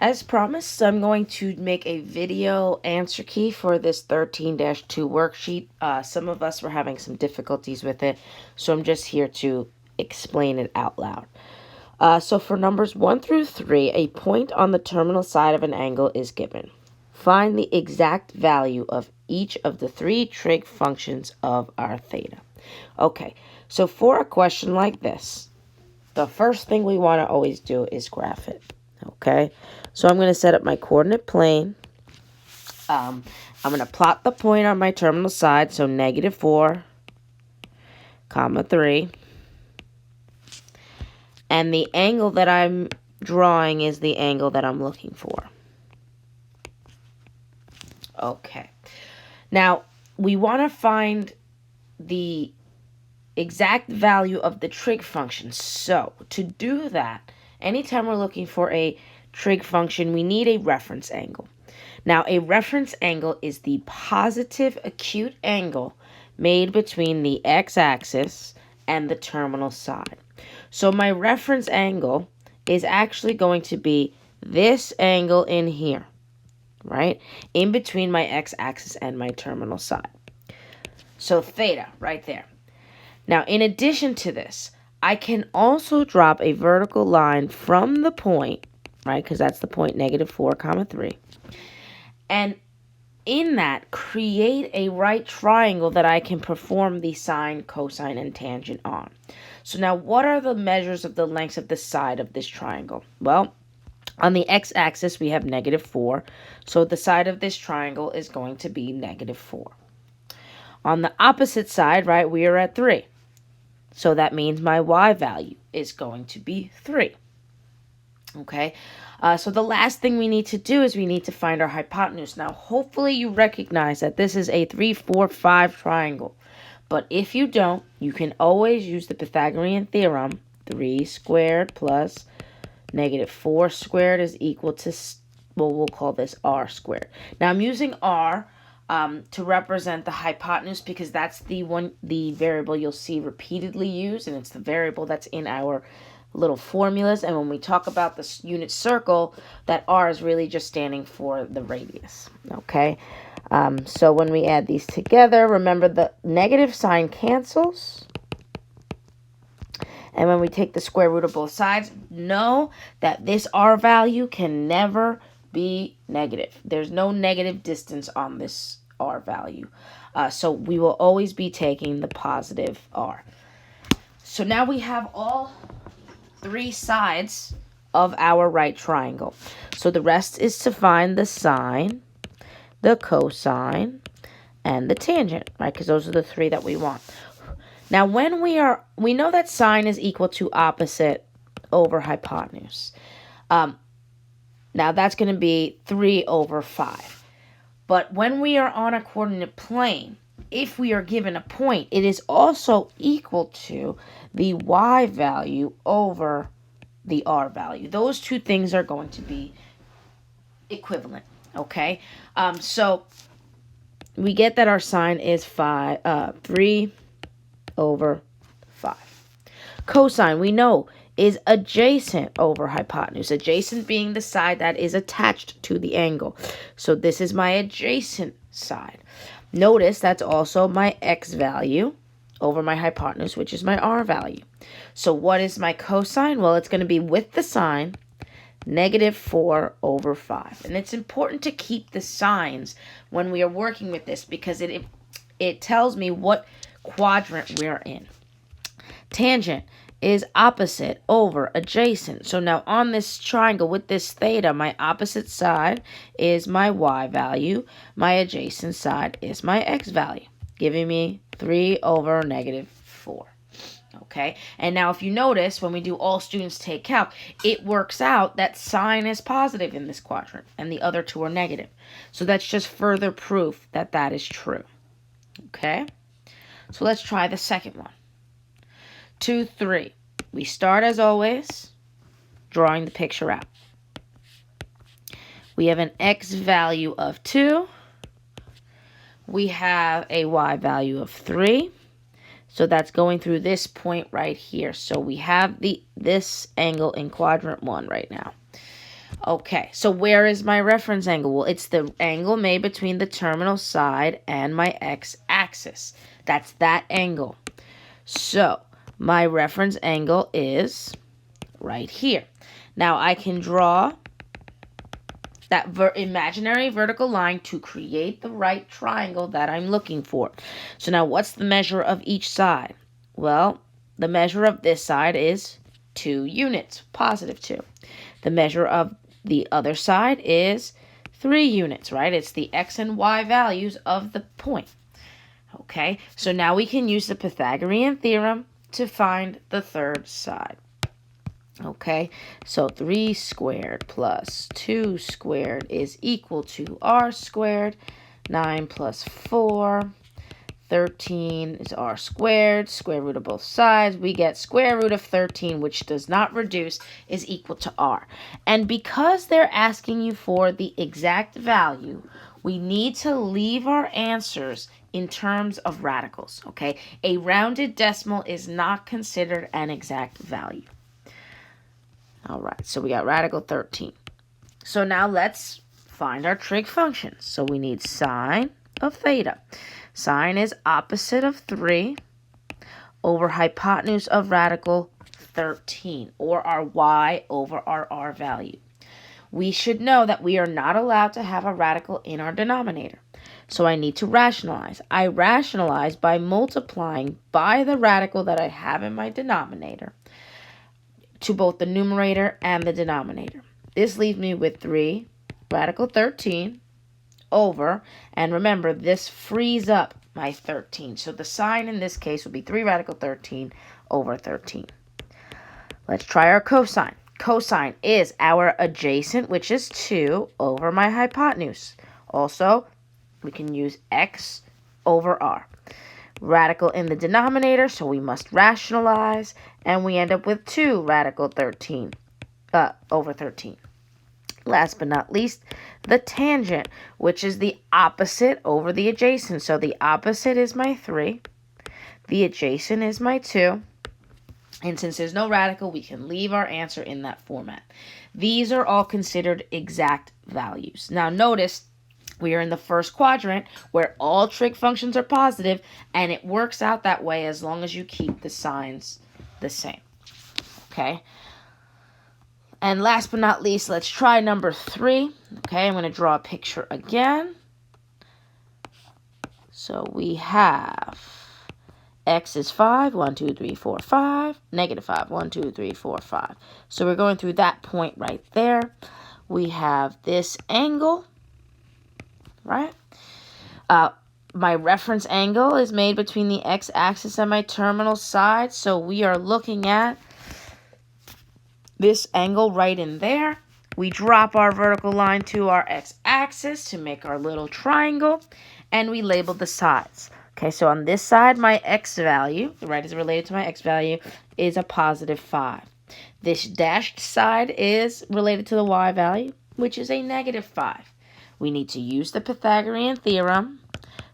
As promised, I'm going to make a video answer key for this 13-2 worksheet. Some of us were having some difficulties with it, so I'm just here to explain it out loud. So for numbers 1 through 3, a point on the terminal side of an angle is given. Find the exact value of each of the 3 trig functions of our theta. Okay, so for a question like this, the first thing we want to always do is graph it. Okay, so I'm going to set up my coordinate plane. I'm going to plot the point on my terminal side, so -4, 3. And the angle that I'm drawing is the angle that I'm looking for. Okay, now we want to find the exact value of the trig function. So to do that, anytime we're looking for a trig function, we need a reference angle. Now, a reference angle is the positive acute angle made between the x-axis and the terminal side. So my reference angle is actually going to be this angle in here, right? In between my x-axis and my terminal side. So theta, right there. Now, in addition to this, I can also drop a vertical line from the point, right, because that's the point -4, 3, and in that, create a right triangle that I can perform the sine, cosine, and tangent on. So now, what are the measures of the lengths of the side of this triangle? Well, on the x-axis, we have -4, so the side of this triangle is going to be -4. On the opposite side, right, we are at 3. So that means my y value is going to be 3. Okay, so the last thing we need to do is we need to find our hypotenuse. Now, hopefully you recognize that this is a 3, 4, 5 triangle. But if you don't, you can always use the Pythagorean theorem. 3 squared plus -4 squared is equal to, well, we'll call this r squared. Now, I'm using r to represent the hypotenuse because that's the variable you'll see repeatedly used, and it's the variable that's in our little formulas. And when we talk about the unit circle, that r is really just standing for the radius. Okay, so when we add these together, remember the negative sign cancels. And when we take the square root of both sides, know that this r value can never be negative. There's no negative distance on this r value. So we will always be taking the positive r. So now we have all 3 sides of our right triangle. So the rest is to find the sine, the cosine, and the tangent, right? Because those are the 3 that we want. Now, when we know that sine is equal to opposite over hypotenuse. Now, that's going to be 3/5. But when we are on a coordinate plane, if we are given a point, it is also equal to the y value over the r value. Those 2 things are going to be equivalent, okay? So we get that our sine is 3/5. Cosine, we know, is adjacent over hypotenuse. Adjacent being the side that is attached to the angle. So this is my adjacent side. Notice that's also my x value over my hypotenuse, which is my r value. So what is my cosine? Well, it's going to be with the sine, -4/5. And it's important to keep the signs when we are working with this because it tells me what quadrant we're in. Tangent is opposite over adjacent. So now on this triangle with this theta, my opposite side is my y value. My adjacent side is my x value, giving me 3/-4. Okay, and now if you notice, when we do all students take calc, it works out that sine is positive in this quadrant and the other 2 are negative. So that's just further proof that that is true. Okay, so let's try the second one. 2, 3. We start as always, drawing the picture out. We have an x value of 2. We have a y value of 3. So that's going through this point right here. So we have this angle in quadrant 1 right now. Okay, so where is my reference angle? Well, it's the angle made between the terminal side and my x-axis. That's that angle. So my reference angle is right here. Now I can draw that imaginary vertical line to create the right triangle that I'm looking for. So now what's the measure of each side? Well, the measure of this side is 2 units, positive 2. The measure of the other side is 3 units, right? It's the x and y values of the point. Okay, so now we can use the Pythagorean theorem to find the third side. Okay, so 3 squared plus 2 squared is equal to r squared. 9 plus 4, 13 is r squared. Square root of both sides. We get square root of 13, which does not reduce, is equal to r. And because they're asking you for the exact value, we need to leave our answers in terms of radicals, okay? A rounded decimal is not considered an exact value. All right, so we got radical 13. So now let's find our trig functions. So we need sine of theta. Sine is opposite of 3 over hypotenuse of radical 13, or our y over our r value. We should know that we are not allowed to have a radical in our denominator. So I need to rationalize. I rationalize by multiplying by the radical that I have in my denominator to both the numerator and the denominator. This leaves me with 3 radical 13 over, and remember, this frees up my 13. So the sign in this case will be 3 radical 13 over 13. Let's try our cosine. Cosine is our adjacent, which is 2, over my hypotenuse. Also, we can use x over r. Radical in the denominator, so we must rationalize, and we end up with 2 radical 13 over 13. Last but not least, the tangent, which is the opposite over the adjacent. So the opposite is my 3, the adjacent is my 2, and since there's no radical, we can leave our answer in that format. These are all considered exact values. Now notice, we are in the first quadrant where all trig functions are positive, and it works out that way as long as you keep the signs the same. Okay? And last but not least, let's try number 3. Okay, I'm going to draw a picture again. So we have x is 5, 1, 2, 3, 4, 5, negative 5, 1, 2, 3, 4, 5. So we're going through that point right there. We have this angle, right? My reference angle is made between the x-axis and my terminal side. So we are looking at this angle right in there. We drop our vertical line to our x-axis to make our little triangle, and we label the sides. Okay, so on this side, my x value, the right is related to my x value, is a positive 5. This dashed side is related to the y value, which is a negative 5. We need to use the Pythagorean theorem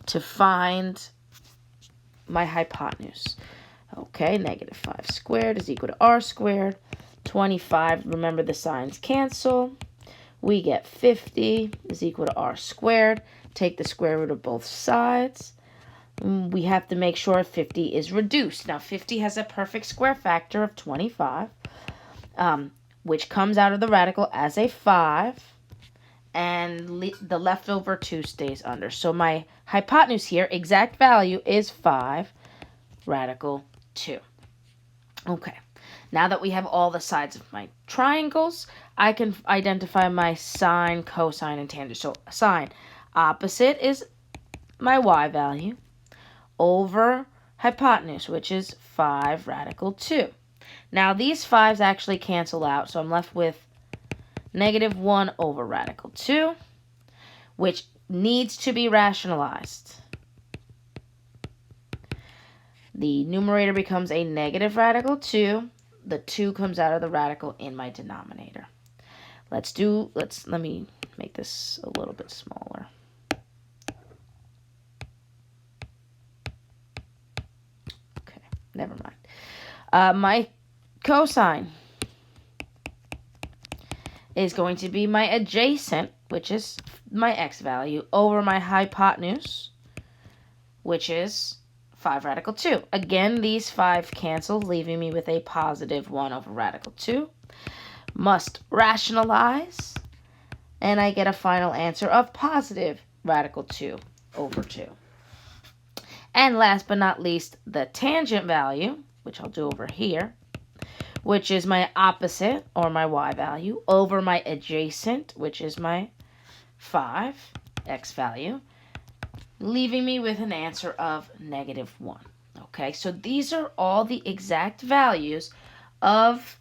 to find my hypotenuse. Okay, negative 5 squared is equal to r squared. 25, remember the signs cancel. We get 50 is equal to r squared. Take the square root of both sides. We have to make sure 50 is reduced. Now, 50 has a perfect square factor of 25, which comes out of the radical as a 5, and the leftover 2 stays under. So my hypotenuse here, exact value, is 5 radical 2. Okay. Now that we have all the sides of my triangles, I can identify my sine, cosine, and tangent. So sine, opposite is my y value over hypotenuse, which is 5 radical 2. Now these 5's actually cancel out, so I'm left with negative 1 over radical 2, which needs to be rationalized. The numerator becomes a negative radical 2. The 2 comes out of the radical in my denominator. Let me make this a little bit smaller. Okay, never mind. My cosine is going to be my adjacent, which is my x value, over my hypotenuse, which is 5 radical 2. Again, these 5 cancel, leaving me with a positive 1 over radical 2. Must rationalize, and I get a final answer of positive radical 2 over 2. And last but not least, the tangent value, which I'll do over here, which is my opposite, or my y value, over my adjacent, which is my 5, x value, leaving me with an answer of negative 1. Okay, so these are all the exact values of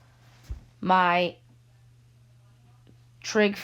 my trig